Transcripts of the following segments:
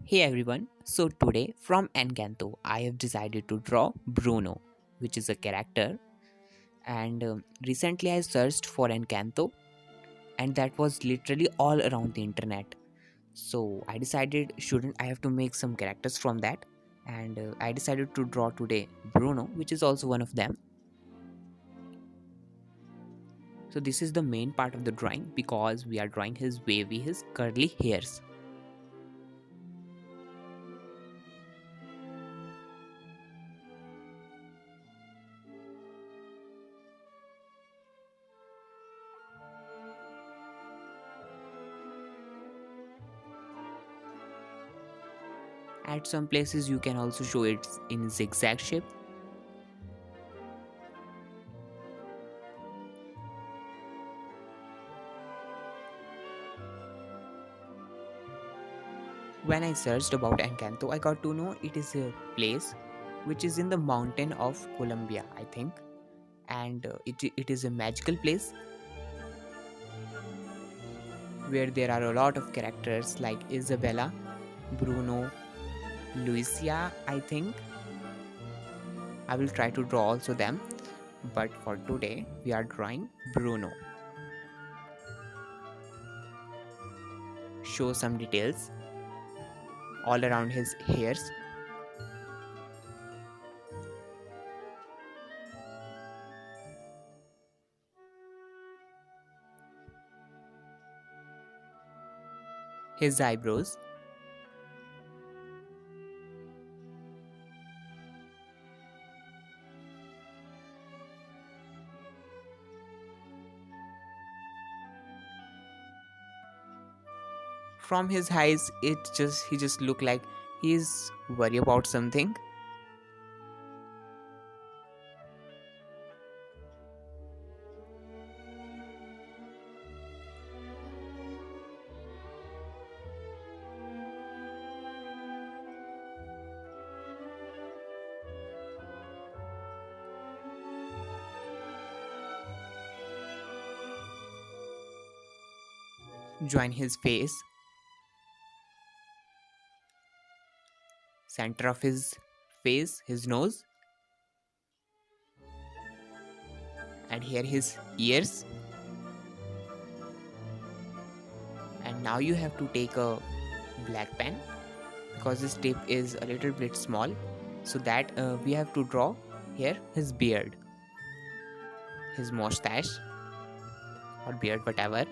Hey everyone, so today from Encanto I have decided to draw Bruno, which is a character. And recently I searched for Encanto, and that was literally all around the internet. So I decided, shouldn't I have to make some characters from that? And I decided to draw today Bruno, which is also one of them. So this is the main part of the drawing because we are drawing his curly hairs. At some places you can also show it in zigzag shape. When I searched about Encanto, I got to know it is a place which is in the mountain of Colombia, I think, and it is a magical place where there are a lot of characters like Isabella, Bruno, Lucia, I think. I will try to draw also them, but for today we are drawing Bruno. Show some details all around his hairs, his eyebrows. From his eyes, he just look like he's worried about something. Join his face, center of his face, his nose, and here his ears. And now you have to take a black pen because this tip is a little bit small, so that we have to draw here his beard, his mustache or beard, whatever.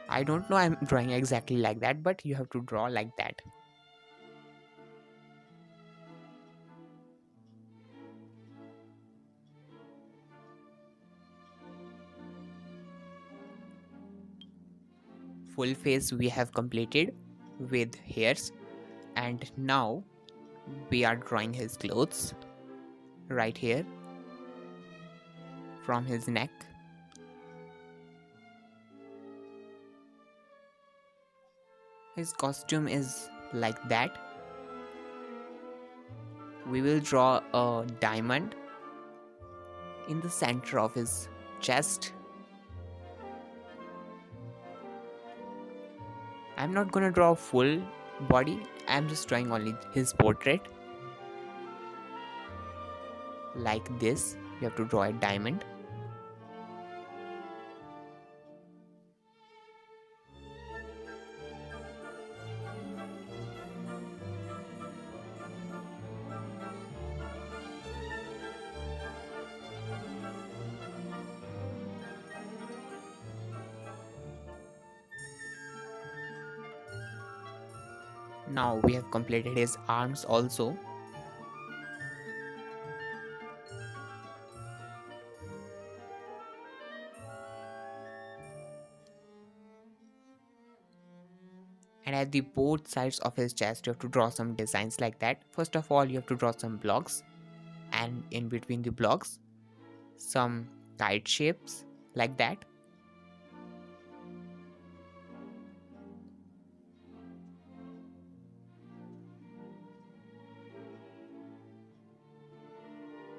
I don't know I'm drawing exactly like that, but you have to draw like that. Full face we have completed with hairs, and now we are drawing his clothes right here from his neck. His costume is like that. We will draw a diamond in the center of his chest. I'm not gonna draw full body, I'm just drawing only his portrait. Like this, you have to draw a diamond. Now we have completed his arms also. And at the both sides of his chest, you have to draw some designs like that. First of all, you have to draw some blocks, and in between the blocks, some kite shapes like that.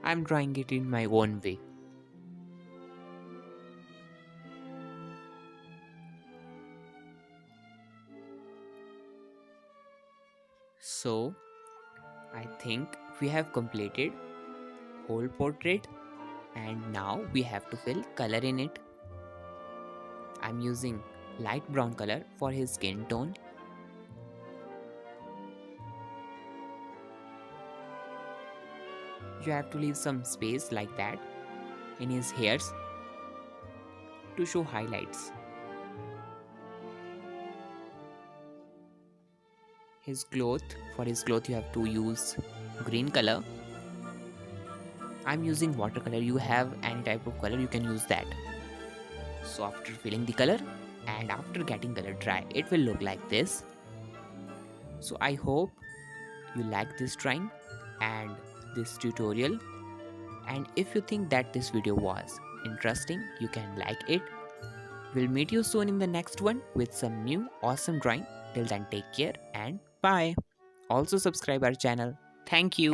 I'm drawing it in my own way. So I think we have completed whole portrait, and now we have to fill color in it. I'm using light brown color for his skin tone. You have to leave some space like that in his hairs to show highlights. For his cloth you have to use green color. I'm using watercolor. You have any type of color, you can use that. So after filling the color and after getting color dry, it will look like this. So I hope you like this drawing and this tutorial, and if you think that this video was interesting, you can like it. We'll meet you soon in the next one with some new awesome drawing. Till then, take care and bye. Also subscribe our channel. Thank you.